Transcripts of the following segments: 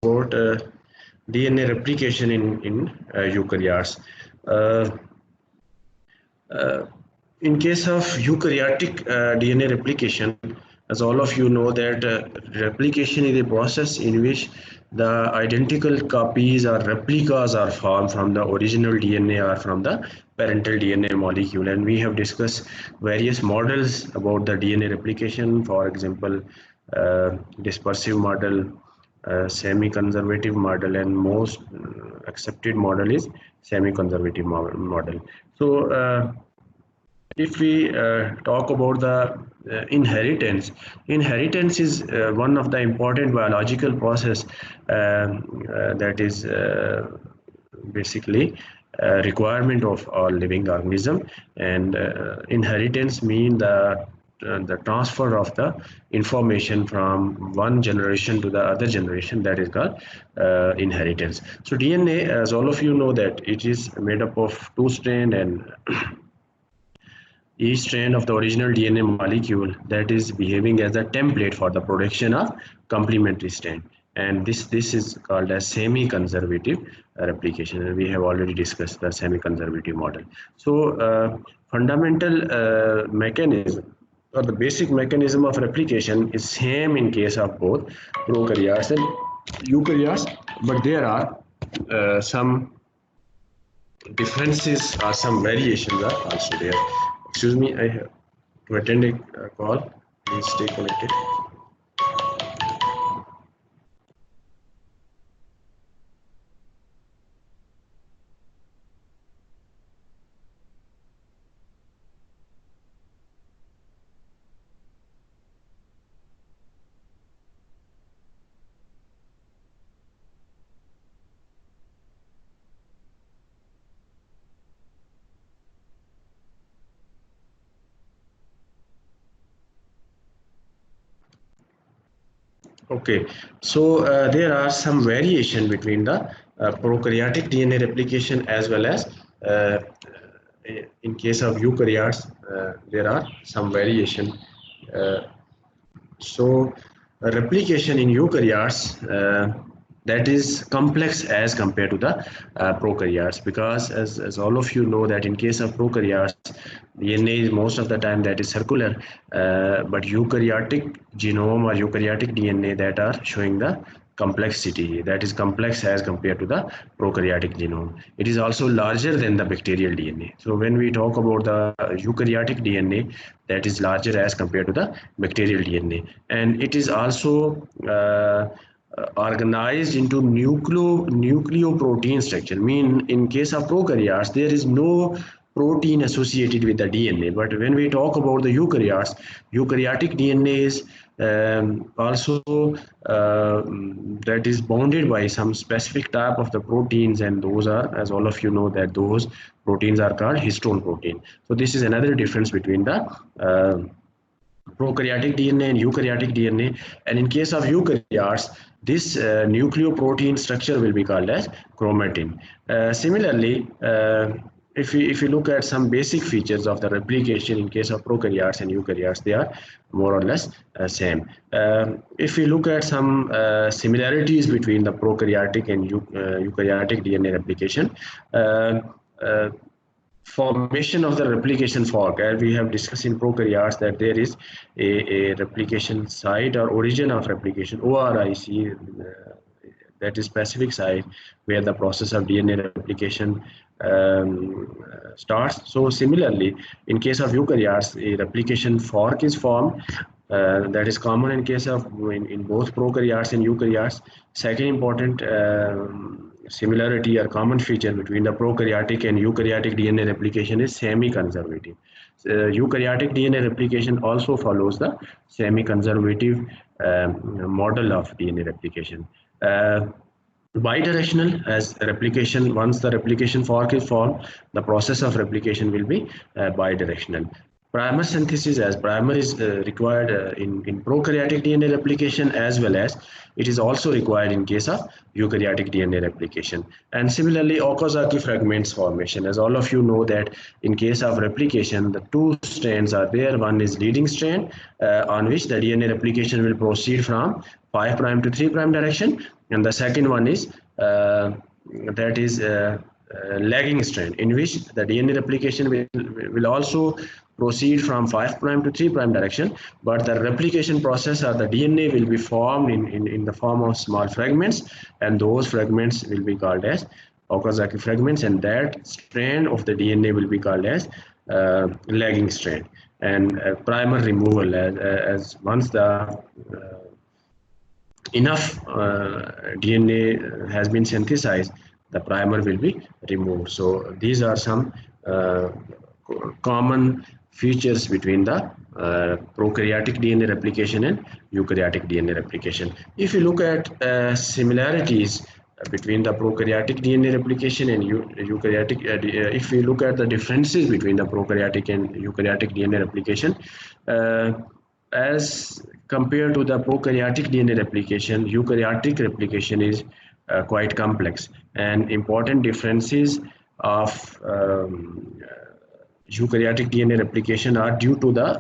about DNA replication in eukaryotes. Uh, uh, in case of eukaryotic DNA replication, as all of you know that replication is a process in which the identical copies or replicas are formed from the original DNA or from the parental DNA molecule. And we have discussed various models about the DNA replication, for example, dispersive model, semi-conservative model, and most accepted model is semi-conservative model. So if we talk about the inheritance is one of the important biological process that is basically requirement of all living organism. And inheritance mean the transfer of the information from one generation to the other generation, that is called inheritance. So DNA, as all of you know, that it is made up of two strand, and each strand of the original DNA molecule that is behaving as a template for the production of complementary strand. And this is called as semi-conservative replication. And we have already discussed the semi-conservative model. So fundamental mechanism or the basic mechanism of replication is same in case of both prokaryotes and eukaryotes, but there are some differences or some variations are also there. Excuse me, I have to attend a call. Please stay connected. Okay, so there are some variation between the prokaryotic DNA replication as well as in case of eukaryotes, there are some variation. Uh, so replication in eukaryotes that is complex as compared to the prokaryotes, because as all of you know that in case of prokaryotes, DNA is most of the time that is circular, but eukaryotic genome or eukaryotic DNA that are showing the complexity, that is complex as compared to the prokaryotic genome. It is also larger than the bacterial DNA. So when we talk about the eukaryotic DNA, that is larger as compared to the bacterial DNA, and it is also organized into nucleoprotein structure. Mean in case of prokaryotes, there is no protein associated with the DNA. But when we talk about the eukaryotes, eukaryotic DNA is also that is bounded by some specific type of the proteins, and those are, as all of you know, that those proteins are called histone protein. So this is another difference between the prokaryotic DNA and eukaryotic DNA. And in case of eukaryotes, this nucleoprotein structure will be called as chromatin. Similarly, if you look at some basic features of the replication in case of prokaryotes and eukaryotes, they are more or less same. If we look at some similarities between the prokaryotic and eukaryotic DNA replication, formation of the replication fork, as we have discussed in prokaryotes, that there is a replication site or origin of replication, ORIC, that is specific site where the process of DNA replication starts. So similarly, in case of eukaryotes, a replication fork is formed, that is common in case of in both prokaryotes and eukaryotes. Second important similarity or common feature between the prokaryotic and eukaryotic DNA replication is semi-conservative. Eukaryotic DNA replication also follows the semi-conservative model of DNA replication. Bidirectional, as replication, once the replication fork is formed, the process of replication will be bidirectional. primer synthesis, as primer is required in prokaryotic DNA replication, as well as it is also required in case of eukaryotic DNA replication. And similarly, Okazaki fragments formation, as all of you know that in case of replication, the two strands are there. One is leading strand on which the DNA replication will proceed from 5' to 3' direction, and the second one is that is lagging strand, in which the DNA replication will also proceed from 5' to 3' direction, but the replication process or the DNA will be formed in the form of small fragments, and those fragments will be called as Okazaki fragments, and that strand of the DNA will be called as lagging strand. And primer removal, as once the enough DNA has been synthesized, the primer will be removed. So these are some common features between the prokaryotic DNA replication and eukaryotic DNA replication. If you look at similarities between the prokaryotic DNA replication and eukaryotic, if we look at the differences between the prokaryotic and eukaryotic DNA replication, as compared to the prokaryotic DNA replication, eukaryotic replication is quite complex, and important differences of eukaryotic DNA replication are due to the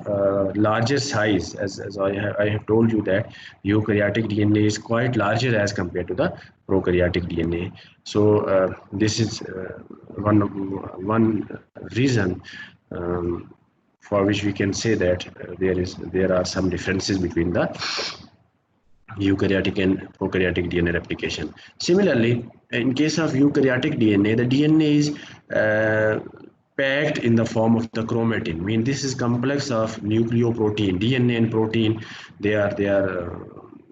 larger size. As I have told you that eukaryotic DNA is quite larger as compared to the prokaryotic DNA. So this is one reason for which we can say that there are some differences between the eukaryotic and prokaryotic DNA replication. Similarly, in case of eukaryotic DNA, the DNA is packed in the form of the chromatin. I mean, this is complex of nucleoprotein, DNA and protein. They are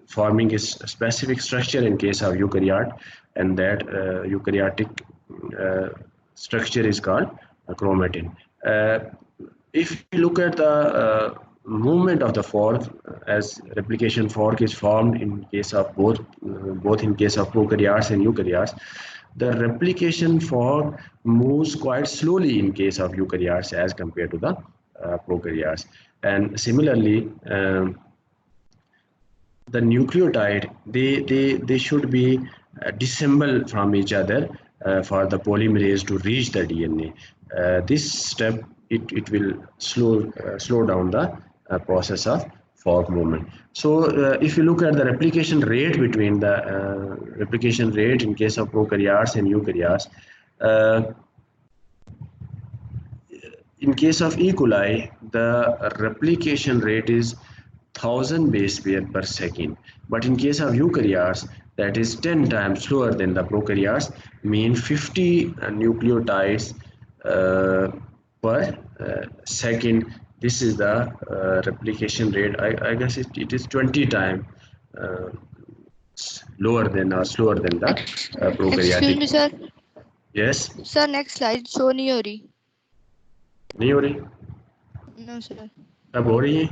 forming a specific structure in case of eukaryote, and that eukaryotic structure is called chromatin. If you look at the movement of the fork, as replication fork is formed in case of both in case of prokaryotes and eukaryotes, the replication fork moves quite slowly in case of eukaryotes as compared to the prokaryotes. And similarly, the nucleotide, they should be disassembled from each other for the polymerase to reach the DNA. This step it will slow down the process of fork movement. So if you look at the replication rate between the replication rate in case of prokaryotes and eukaryotes, in case of E. coli, the replication rate is 1000 base pair per second. But in case of eukaryotes, that is 10 times slower than the prokaryotes, mean 50 nucleotides per second. This is the replication rate. I guess it is 20 times lower than or slower than the prokaryotic. Excuse me, sir. Yes. Sir, next slide show नहीं हो रही. नहीं हो रही? No, sir. अब हो रही है?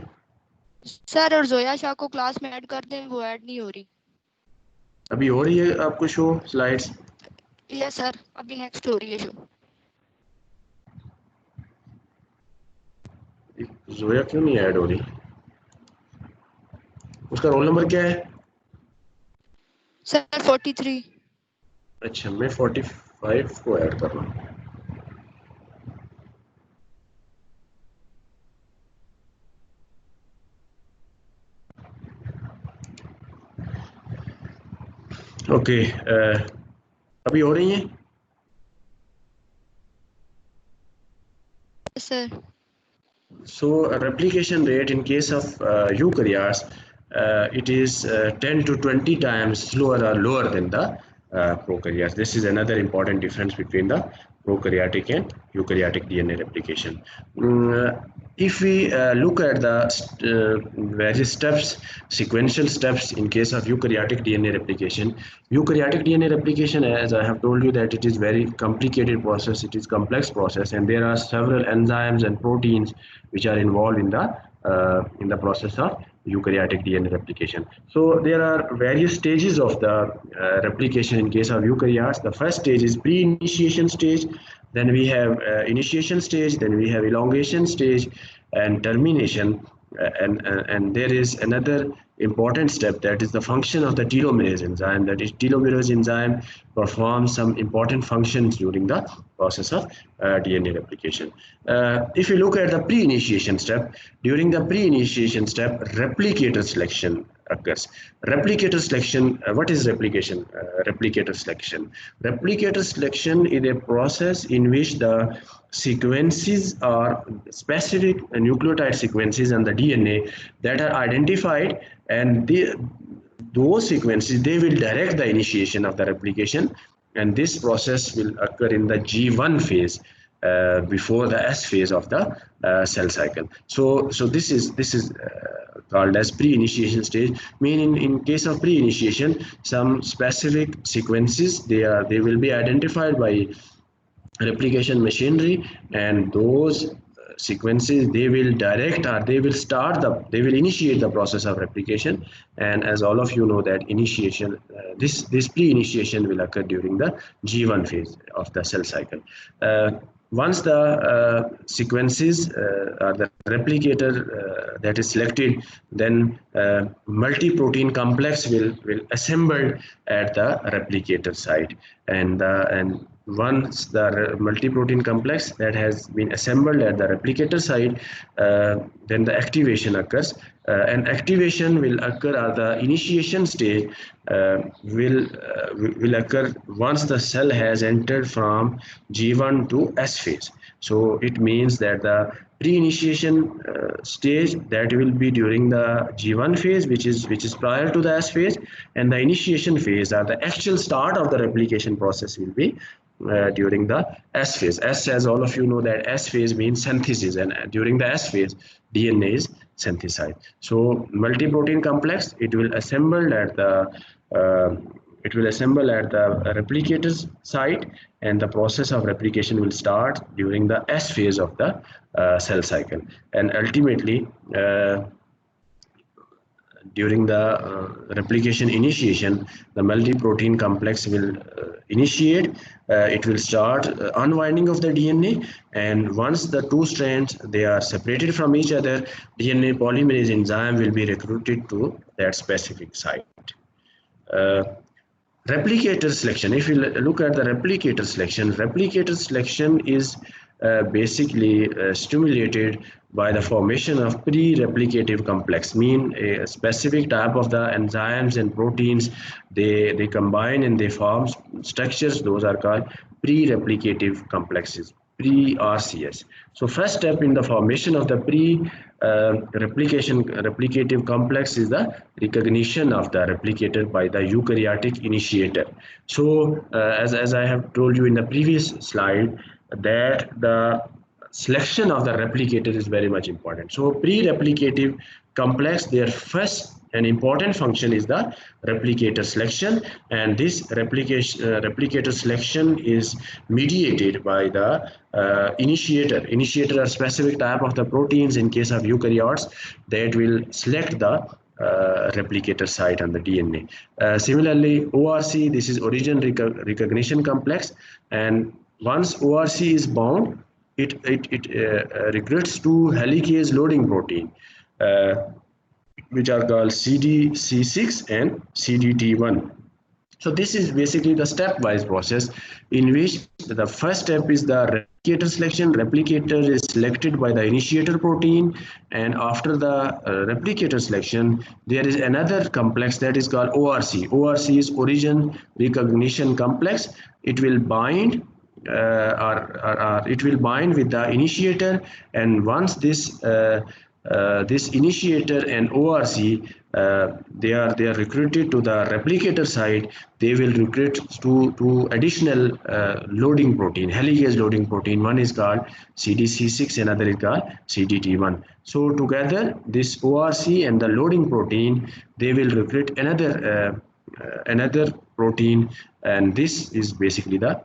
सर और जोया शाह को क्लास में ऐड कर दें, वो ऐड नहीं हो रही. अभी हो रही है आपको शो स्लाइड्स? यस सर, अभी नेक्स्ट हो रही है शो. जोया क्यों नहीं ऐड हो रही? उसका रोल नंबर क्या है? सर 43. अच्छा, मैं 45 को ऐड कर रहा हूँ. ओके, अभी हो रही हैं? Sir. So replication rate in case of eukaryotes, it is 10 to 20 times slower or lower than the prokaryotes. This is another important difference between the prokaryotic and eukaryotic DNA replication. If we look at the various steps, sequential steps in case of eukaryotic DNA replication, as I have told you, that it is very complicated process, it is complex process, and there are several enzymes and proteins which are involved in the process of eukaryotic DNA replication. So there are various stages of the replication in case of eukaryotes. The first stage is pre-initiation stage, then we have initiation stage, then we have elongation stage, and termination. And there is another important step, that is the function of the telomerase enzyme. That is, telomerase enzyme performs some important functions during the process of DNA replication. If you look at the pre-initiation step, during the pre-initiation step, replicator selection occurs. Replicator selection, what is replication? Replicator selection. Replicator selection is a process in which the sequences are specific nucleotide sequences on the DNA that are identified, and those sequences, they will direct the initiation of the replication, and this process will occur in the G1 phase, before the S phase of the cell cycle. So this is called as pre-initiation stage. Meaning, in case of pre-initiation, some specific sequences, they will be identified by replication machinery, and those sequences, they will direct, or they will initiate the process of replication. And as all of you know, that initiation, this pre-initiation will occur during the G1 phase of the cell cycle. Once the sequences or the replicator that is selected, then multi-protein complex will assemble at the replicator site, and once the multi-protein complex that has been assembled at the replicator site, then the activation occurs. And activation will occur, at the initiation stage will occur once the cell has entered from G1 to S phase. So it means that the pre-initiation stage, that will be during the G1 phase, which is prior to the S phase, and the initiation phase, or the actual start of the replication process, will be during the S phase. S, as all of you know, that S phase means synthesis, and during the S phase, DNA is synthesized. So multi-protein complex, it will assemble at the replicator's site, and the process of replication will start during the S phase of the cell cycle. And ultimately, during the replication initiation, the multi-protein complex will initiate. It will start unwinding of the DNA, and once the two strands, they are separated from each other, DNA polymerase enzyme will be recruited to that specific site. Replicator selection. If you look at the replicator selection is basically stimulated by the formation of pre-replicative complex. Mean a specific type of the enzymes and proteins, they combine and they form structures. Those are called pre-replicative complexes, pre-RCS. So first step in the formation of the replicative complex is the recognition of the replicator by the eukaryotic initiator. So as I have told you in the previous slide, that the selection of the replicator is very much important. So pre-replicative complex, their first and important function is the replicator selection, and this replicator selection is mediated by the initiator. Initiator are specific type of the proteins in case of eukaryotes that will select the replicator site on the DNA. Similarly, ORC, this is origin recognition complex, and once ORC is bound, it recruits to helicase loading protein, which are called CDC6 and CDT1. So this is basically the stepwise process, in which the first step is the replicator selection. Replicator is selected by the initiator protein, and after the replicator selection, there is another complex that is called ORC. ORC is origin recognition complex. It will bind it will bind with the initiator, and once this initiator and ORC they are recruited to the replicator site, they will recruit to additional loading protein, helicase loading protein. One is called CDC6, another is called CDT1. So together, this ORC and the loading protein, they will recruit another protein, and this is basically the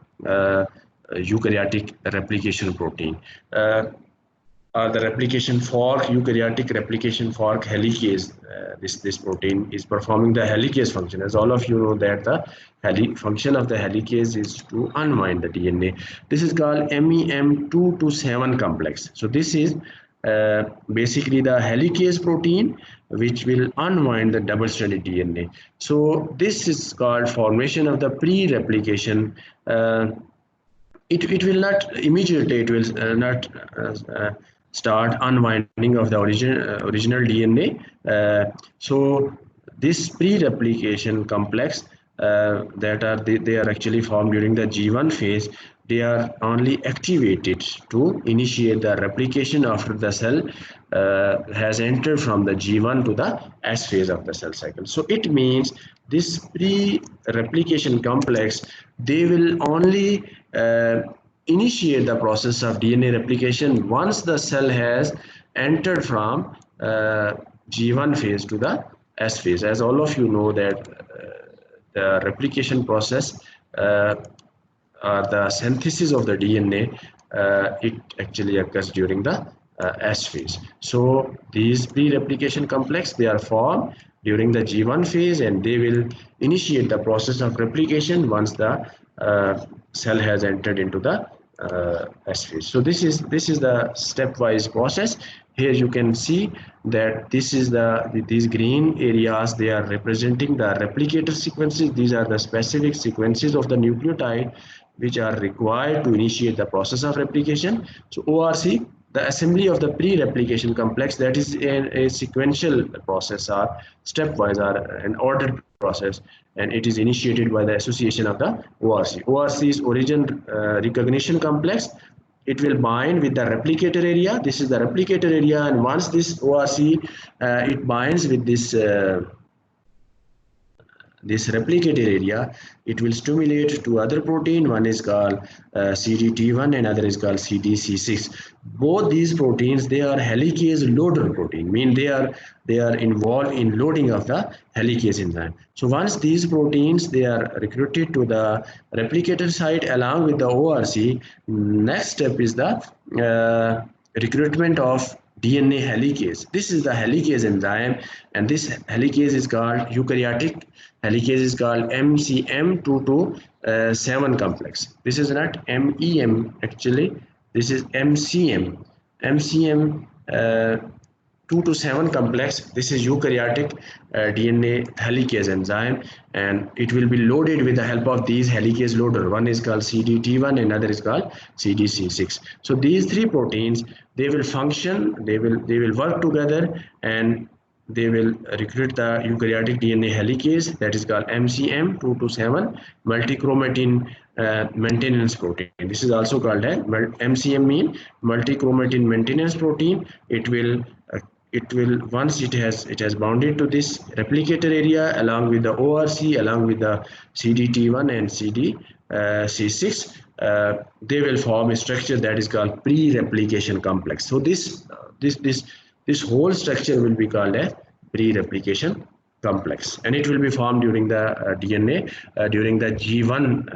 eukaryotic replication protein. The replication fork, eukaryotic replication fork helicase, this protein is performing the helicase function. As all of you know, that the function of the helicase is to unwind the DNA. This is called MEM2 to 7 complex. So this is basically the helicase protein, which will unwind the double-stranded DNA. So this is called formation of the pre-replication. It will not immediately, it will not start unwinding of the original DNA. So this pre-replication complex that are they are actually formed during the G1 phase. They are only activated to initiate the replication after the cell has entered from the G1 to the S phase of the cell cycle. So it means this pre-replication complex, they will only initiate the process of DNA replication once the cell has entered from G1 phase to the S phase. As all of you know that the replication process the synthesis of the DNA, it actually occurs during the S phase. So these pre-replication complex, they are formed during the G1 phase, and they will initiate the process of replication once the cell has entered into the S phase. So this is the stepwise process. Here you can see that this is these green areas, they are representing the replicator sequences. These are the specific sequences of the nucleotide which are required to initiate the process of replication. So ORC, the assembly of the pre-replication complex, that is a sequential process or stepwise or an ordered process, and it is initiated by the association of the ORC. ORC is origin recognition complex. It will bind with the replicator area. This is the replicator area, and once this ORC it binds with this this replicator area, it will stimulate two other protein. One is called CDT1 and other is called CDC6. Both these proteins, they are helicase loader protein, mean they are involved in loading of the helicase enzyme. So once these proteins, they are recruited to the replicator site along with the ORC, next step is the recruitment of DNA helicase. This is the helicase enzyme, and this helicase is called eukaryotic helicase is called MCM227 complex. This is not MEM actually. This is MCM. MCM 227 complex. This is eukaryotic DNA helicase enzyme, and it will be loaded with the help of these helicase loader. One is called CDT1 and another is called CDC6. So these three proteins, they will function, they will work together, and they will recruit the eukaryotic DNA helicase, that is called MCM227 multichromatin maintenance protein. This is also called a MCM, mean multichromatin maintenance protein. It will once it has bounded to this replicator area along with the ORC, along with the CDT1 and CDC6, they will form a structure that is called pre-replication complex. So this whole structure will be called a pre-replication complex, and it will be formed during the DNA during the G1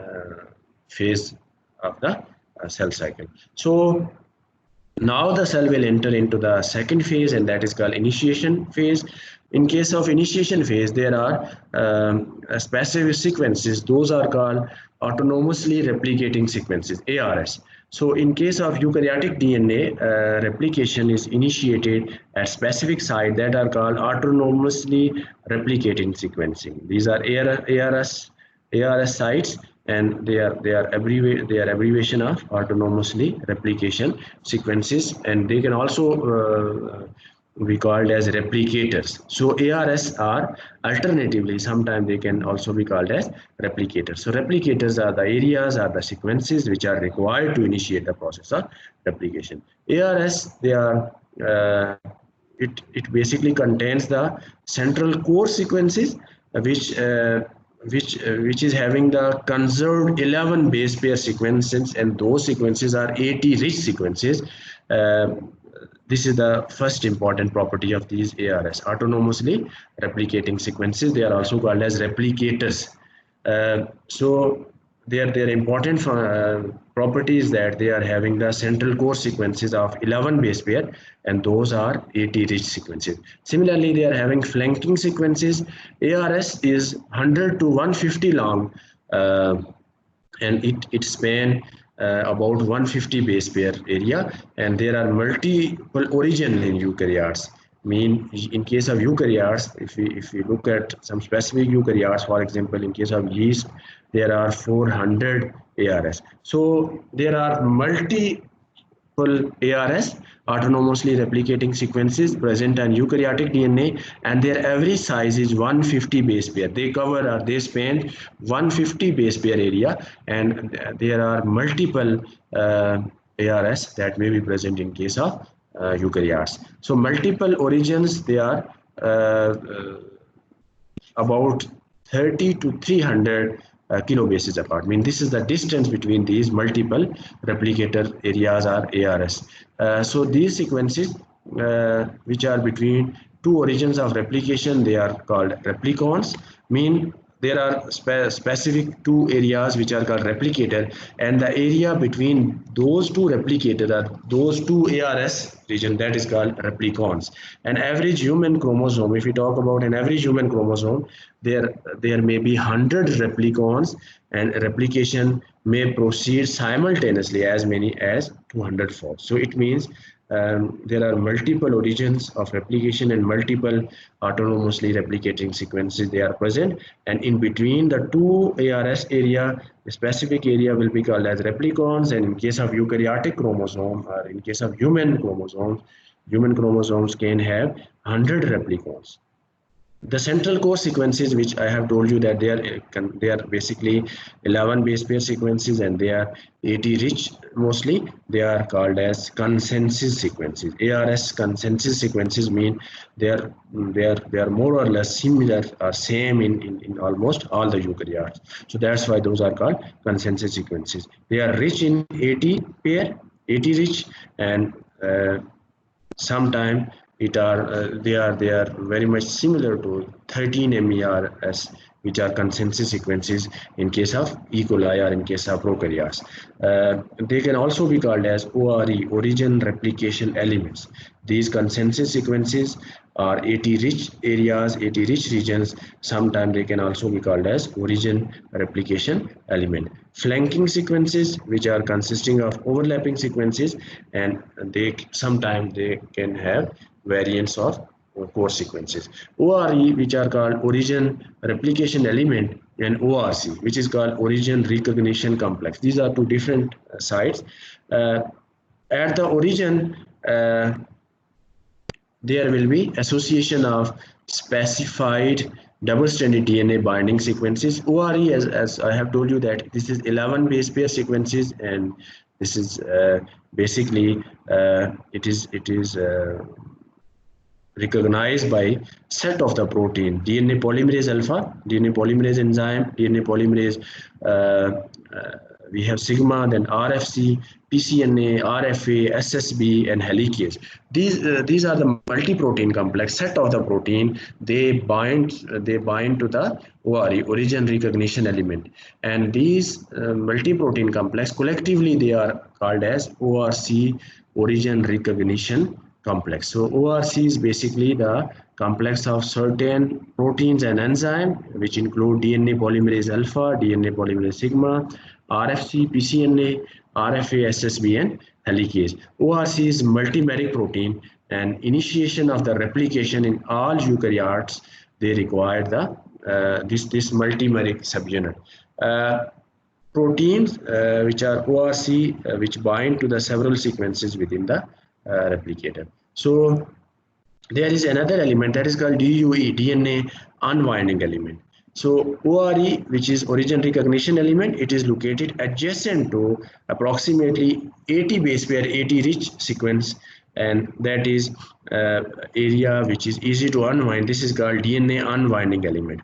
phase of the cell cycle. So now the cell will enter into the second phase, and that is called initiation phase. In case of initiation phase, there are specific sequences. Those are called autonomously replicating sequences, ARS. So in case of eukaryotic DNA, replication is initiated at specific sites that are called autonomously replicating sequencing. These are ARS sites, and they are abbreviation of autonomously replication sequences, and they can also be called as replicators. So ARS are alternatively, sometimes they can also be called as replicators. So replicators are the areas, are the sequences which are required to initiate the process of replication. ARS, they are it basically contains the central core sequences which is having the conserved 11 base pair sequences, and those sequences are AT rich sequences. This is the first important property of these ARS, autonomously replicating sequences. They are also called as replicators. So their important properties that they are having the central core sequences of 11 base pair, and those are AT rich sequences. Similarly, they are having flanking sequences. ARS is 100 to 150 long, and it span about 150 base pair area, and there are multiple origin in eukaryotes. Mean in case of eukaryotes, if we look at some specific eukaryotes, for example, in case of yeast, there are 400 ARS. So there are ARS, autonomously replicating sequences present on eukaryotic DNA, and their average size is 150 base pair. They cover or they span 150 base pair area, and there are multiple ARS that may be present in case of eukaryotes. So multiple origins, they are about 30 to 300 kilobases apart. I mean, this is the distance between these multiple replicator areas or ARS. So these sequences, which are between two origins of replication, they are called replicons. Mean there are specific two areas which are called replicator, and the area between those two replicators, or those two ARS region, that is called replicons. An average human chromosome, if we talk about an average human chromosome, there may be 100 replicons, and replication may proceed simultaneously as many as 204. So it means there are multiple origins of replication and multiple autonomously replicating sequences they are present, and in between the two ARS area, the specific area will be called as replicons. And in case of eukaryotic chromosome, or in case of human chromosomes can have 100 replicons. The central core sequences, which I have told you that they are basically 11 base pair sequences, and they are AT rich mostly. They are called as consensus sequences. ARS consensus sequences mean they are more or less similar or same in almost all the eukaryotes. So that's why those are called consensus sequences. They are rich in AT pair, AT rich, and sometime they are very much similar to 13 MERS, which are consensus sequences in case of E. coli or in case of prokaryotes. They can also be called as ORE, origin replication elements. These consensus sequences are AT rich areas, AT rich regions. Sometimes they can also be called as origin replication element. Flanking sequences, which are consisting of overlapping sequences, and sometimes they can have variants of core sequences. ORE, which are called origin replication element, and ORC, which is called origin recognition complex. These are two different sites. At the origin, there will be association of specified double-stranded DNA binding sequences. ORE, as I have told you, that this is 11 base pair sequences, and this is basically it is recognized by set of the protein: DNA polymerase alpha, DNA polymerase enzyme, DNA polymerase, we have sigma, then RFC, PCNA, RFA, SSB, and helicase. These are the multi-protein complex set of the protein. They bind to the ORE, origin recognition element, and these multi-protein complex collectively they are called as ORC, origin recognition complex. So ORC is basically the complex of certain proteins and enzymes, which include DNA polymerase alpha, DNA polymerase sigma, RFC, PCNA, RFA, SSB, and helicase. ORC is multimeric protein, and initiation of the replication in all eukaryotes, they require this multimeric subunit. Proteins which are ORC, which bind to the several sequences within the replicator. So there is another element that is called DUE, DNA unwinding element. So ORE, which is origin recognition element, it is located adjacent to approximately 80 base pair, 80 rich sequence, and that is area which is easy to unwind. This is called DNA unwinding element.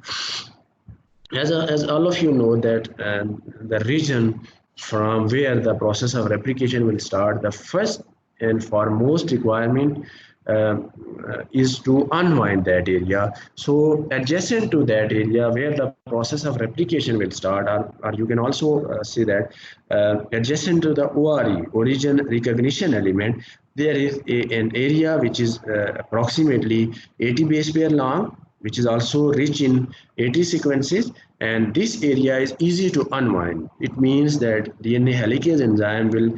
As all of you know that the region from where the process of replication will start, the first and foremost requirement is to unwind that area. So adjacent to that area where the process of replication will start, or you can also say that adjacent to the ORE, origin recognition element, there is an area which is approximately 80 base pair long, which is also rich in AT sequences, and this area is easy to unwind. It means that DNA helicase enzyme will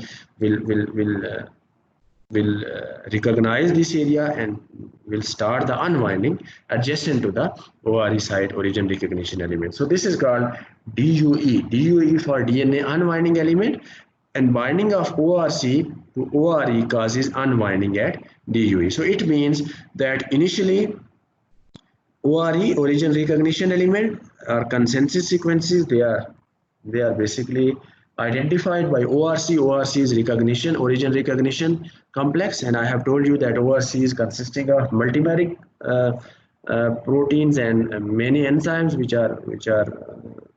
recognize this area and will start the unwinding adjacent to the ORE site, origin recognition element. So this is called DUE. DUE for DNA unwinding element, and binding of ORC to ORE causes unwinding at DUE. So it means that initially ORE, origin recognition element, or consensus sequences, they are basically identified by ORC. ORC is recognition, origin recognition complex, and I have told you that ORC is consisting of multimeric proteins and many enzymes which are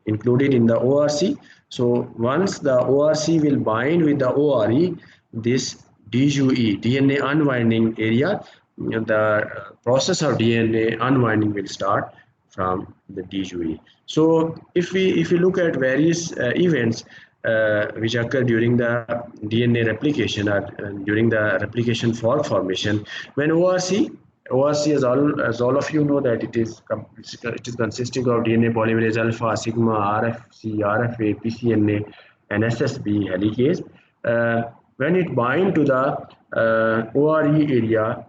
included in the ORC. So once the ORC will bind with the ORE, this DUE, DNA unwinding area, the process of DNA unwinding will start from the DUE. So if we look at various events which occur during the DNA replication or during the replication fork formation, when ORC as all of you know that it is consisting of DNA polymerase alpha, sigma, RFC, RFA, PCNA, and SSB helicase. When it binds to the ORE area,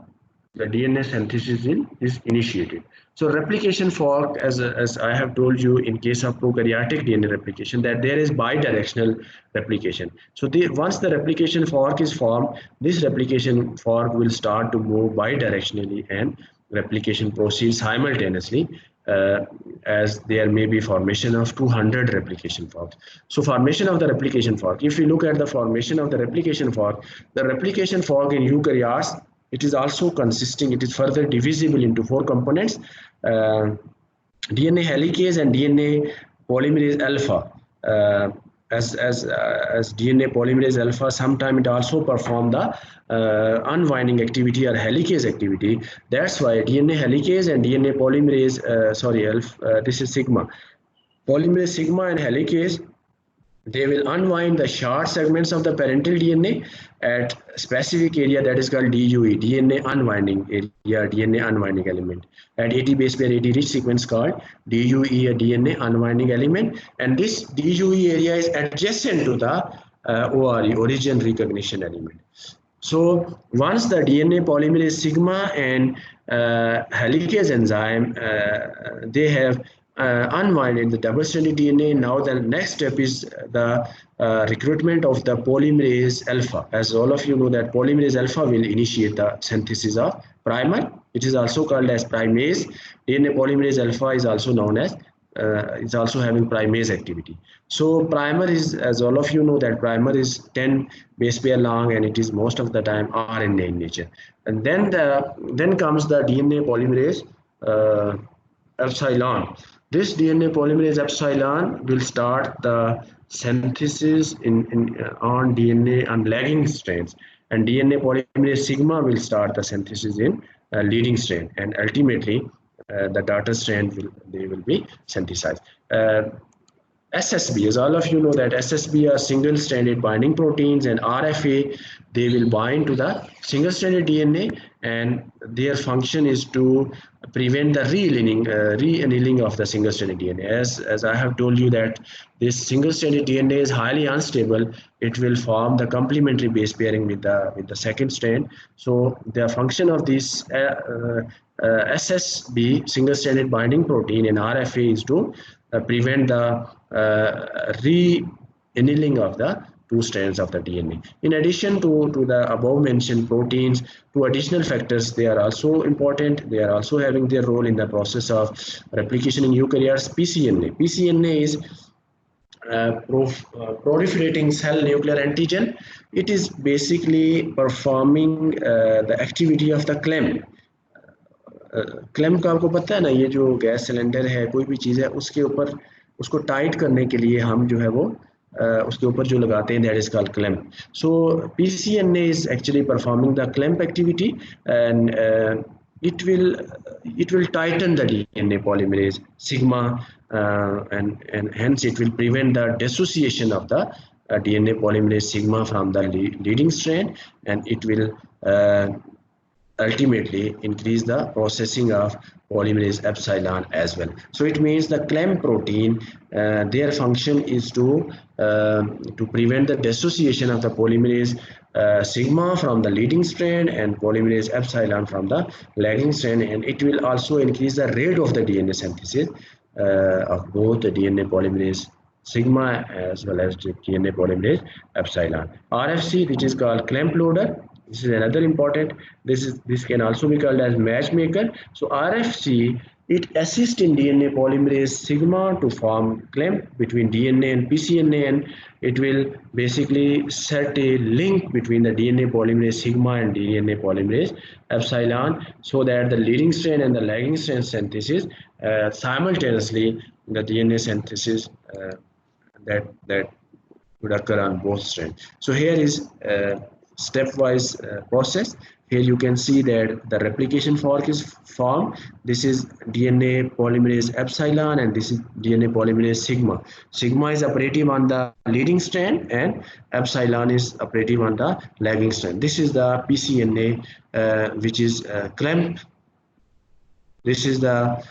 the DNA synthesis is initiated. So replication fork, as I have told you in case of prokaryotic DNA replication, that there is bidirectional replication. So once the replication fork is formed, this replication fork will start to move bidirectionally and replication proceeds simultaneously, as there may be formation of 200 replication forks. So formation of the replication fork, if we look at the formation of the replication fork in eukaryotes, it is also consisting, it is further divisible into 4 components: DNA helicase and DNA polymerase alpha. As DNA polymerase alpha, sometimes it also perform the unwinding activity or helicase activity. That's why DNA helicase and DNA polymerase, this is sigma. Polymerase sigma and helicase, they will unwind the short segments of the parental DNA at specific area that is called DUE, DNA unwinding area, DNA unwinding element, at 80 base pair 80 rich sequence called DUE, a DNA unwinding element, and this DUE area is adjacent to the ORE, origin recognition element. So once the DNA polymerase sigma and helicase enzyme, they have unwinded the double-stranded DNA. Now the next step is the recruitment of the polymerase alpha. As all of you know that polymerase alpha will initiate the synthesis of primer. It is also called as primase. DNA polymerase alpha is also known as, it's also having primase activity. So primer is, as all of you know, that primer is 10 base pair long, and it is most of the time RNA in nature. And then comes the DNA polymerase epsilon. This DNA polymerase epsilon will start the synthesis on DNA on lagging strands, and DNA polymerase sigma will start the synthesis in leading strand, and ultimately the daughter strand will be synthesized. SSB, as all of you know that SSB are single-stranded binding proteins, and RFA, they will bind to the single-stranded DNA, and their function is to prevent the re-annealing of the single-stranded DNA. As I have told you that this single-stranded DNA is highly unstable, it will form the complementary base pairing with the second strand. So the function of this SSB, single-stranded binding protein, and RFA is to prevent the re-annealing of the 2 strands of the DNA. In addition to the above mentioned proteins, 2 additional factors, they are also important. They are also having their role in the process of replication in eukaryotes. PCNA is proliferating cell nuclear antigen. It is basically performing the activity of the CLEM. Claim का आपको पता है ना, ये जो gas cylinder है, कोई भी चीज़ है, उसके ऊपर उसको टाइट करने के लिए हम जो है वो उसके ऊपर जो लगाते हैं, that is called clamp. So PCNA is actually performing the clamp activity, and it will tighten the DNA polymerase sigma, and hence it will prevent the dissociation of the DNA polymerase sigma from the leading strand, and it will ultimately increase the processing of polymerase epsilon as well. So it means the clamp protein, their function is to prevent the dissociation of the polymerase sigma from the leading strand and polymerase epsilon from the lagging strand, and it will also increase the rate of the DNA synthesis of both the DNA polymerase sigma as well as the DNA polymerase epsilon. RFC, which is called clamp loader, this is another important. This can also be called as matchmaker. So RFC, it assists in DNA polymerase sigma to form clamp between DNA and pCNA, and it will basically set a link between the DNA polymerase sigma and DNA polymerase epsilon, so that the leading strand and the lagging strand synthesis simultaneously, the DNA synthesis that would occur on both strands. So here is stepwise process. Here you can see that the replication fork is formed. This is DNA polymerase epsilon and this is DNA polymerase sigma. Sigma is operative on the leading strand and epsilon is operative on the lagging strand. This is the pCNA which is clamp. This is the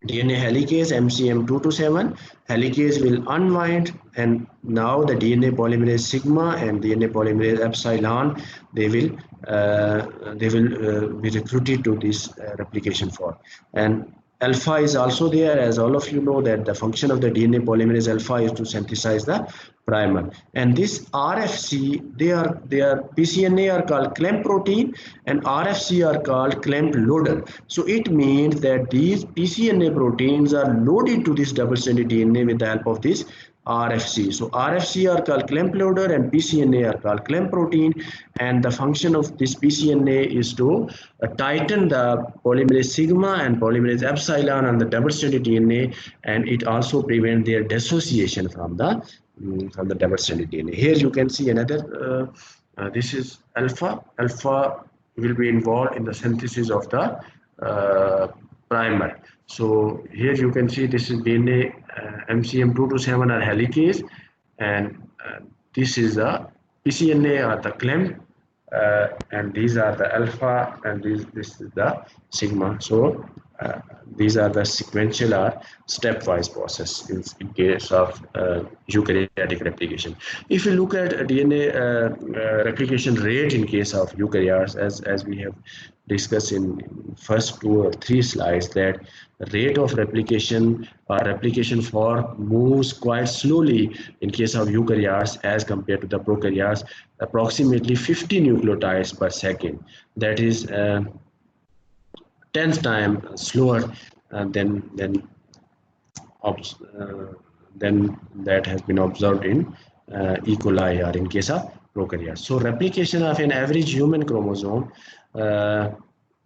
DNA helicase MCM227. Helicase will unwind, and now the DNA polymerase sigma and DNA polymerase epsilon, they will be recruited to this replication fork. And alpha is also there, as all of you know that the function of the DNA polymerase alpha is to synthesize the primer. And this RFC, their pCNA are called clamp protein and RFC are called clamp loader. So it means that these pCNA proteins are loaded to this double-stranded DNA with the help of this RFC. So RFC are called clamp loader and pCNA are called clamp protein, and the function of this pCNA is to tighten the polymerase sigma and polymerase epsilon on the double-stranded DNA, and it also prevents their dissociation from the double-stranded DNA. Here you can see another, this is alpha. Alpha will be involved in the synthesis of the primer. So here you can see this is DNA MCM227 or helicase, and this is the pCNA or the clamp, and these are the alpha, and this is the sigma. So these are the sequential or stepwise process in case of eukaryotic replication. If you look at DNA replication rate in case of eukaryotes, as we have discussed in first 2 or 3 slides, that rate of replication or replication fork moves quite slowly in case of eukaryotes as compared to the prokaryotes, approximately 50 nucleotides per second. That is 10 times slower than that has been observed in E. coli or in case of prokaryotes. So replication of an average human chromosome,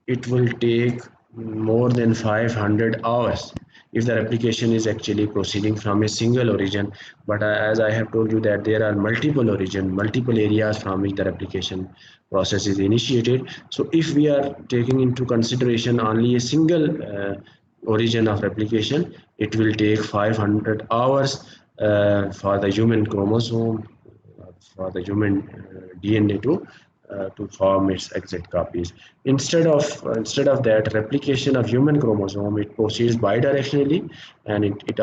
it will take more than 500 hours if the replication is actually proceeding from a single origin. But as I have told you that there are multiple origins, multiple areas from which the replication process is initiated. So if we are taking into consideration only a single origin of replication, it will take 500 hours for the human chromosome, for the human DNA to form its exact copies. Instead of that, replication of human chromosome, it proceeds bidirectionally, and it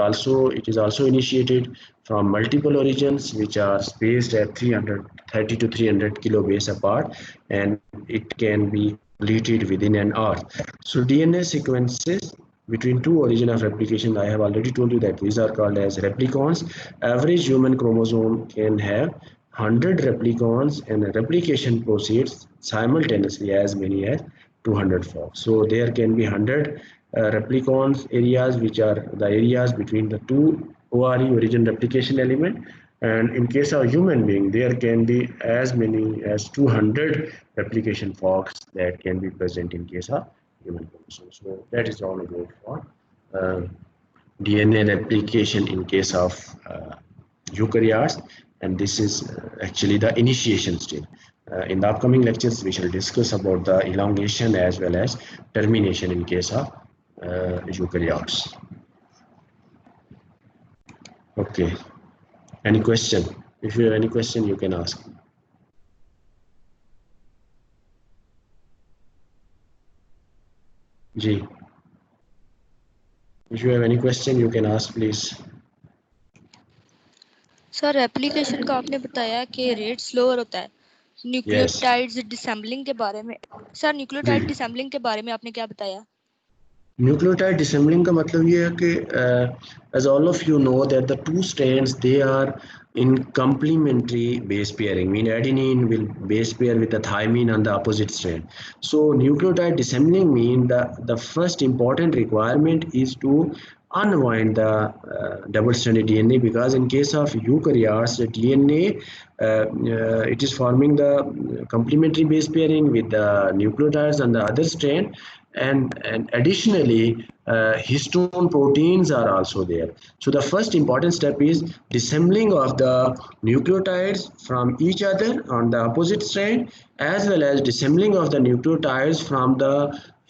is also initiated from multiple origins which are spaced at 330 to 300 kilobase apart, and it can be completed within an hour. So DNA sequences between 2 origin of replication, I have already told you that these are called as replicons. Average human chromosome can have 100 replicons, and the replication proceeds simultaneously as many as 200 forks. So there can be 100 replicons areas, which are the areas between the 2 ORE origin replication element, and in case of human being, there can be as many as 200 replication forks that can be present in case of human chromosome. So that is all about for DNA replication in case of eukaryotes, and this is actually the initiation stage. In the upcoming lectures, we shall discuss about the elongation as well as termination in case of eukaryotes. Okay, any question? If you have any question, you can ask. जी, if you have any question you can ask please. Sir application का आपने बताया कि rate slower होता है Yes. Nucleotides डिसेंबलिंग के बारे में। सर जी, न्यूक्लियोटाइड डिसेंबलिंग के बारे में आपने क्या बताया? न्यूक्लियोटाइड डिसेंबलिंग का मतलब ये है कि as all of you know that the two strands they are in complementary base pairing, mean adenine will base pair with the thymine on the opposite strand. So nucleotide disassembling mean the first important requirement is to unwind the double-stranded DNA, because in case of eukaryotes the DNA it is forming the complementary base pairing with the nucleotides on the other strand, and additionally histone proteins are also there. So the first important step is disassembling of the nucleotides from each other on the opposite strand, as well as disassembling of the nucleotides from the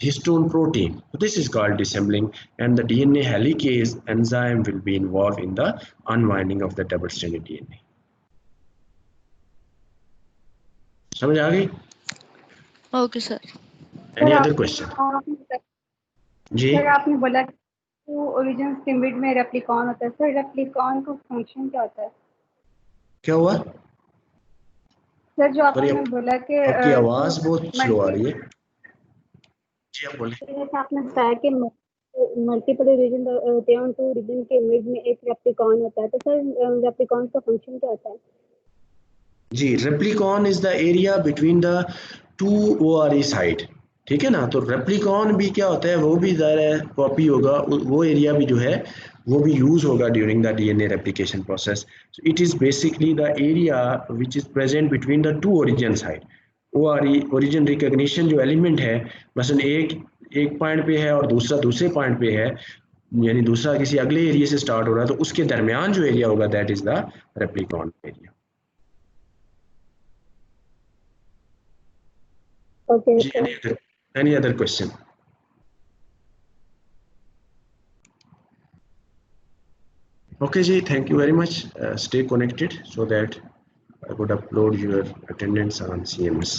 histone protein. So this is called disassembling, and the DNA helicase enzyme will be involved in the unwinding of the double-stranded DNA. समझ आ गई? Okay sir. Any other question? जी, sir आपने बोला तो origin के mid में replicon होता है, sir replicon का फंक्शन क्या होता है? क्या हुआ? सर जो सॉरी, आपने बोला कि आपकी आवाज बहुत स्लो आ रही है। जी, आप बोलिए। जैसे आपने बताया कि मल्टीपल ओरिजिन होते हैं, तो ओरिजिन के मिड में एक रेप्लिकॉन होता है, तो सर रेप्लिकॉन का फंक्शन क्या होता है? जी, replicon is the area between the two ORE side, ठीक है ना। तो रेप्लिकॉन भी क्या होता है, वो भी ज़ाहिर कॉपी होगा, वो एरिया भी जो है वो भी यूज होगा during the DNA replication process. So it is basically the area which is present between the to origin side. ORE origin recognition जो एलिमेंट है, मसलन एक पॉइंट पे है और दूसरा दूसरे पॉइंट पे है, यानी दूसरा किसी अगले एरिया से स्टार्ट हो रहा है, तो उसके दरमियान जो एरिया होगा that is the replicon area. Okay. Ji, any other question? Okay, Ji, thank you very much. Stay connected so that I could upload your attendance on CMS.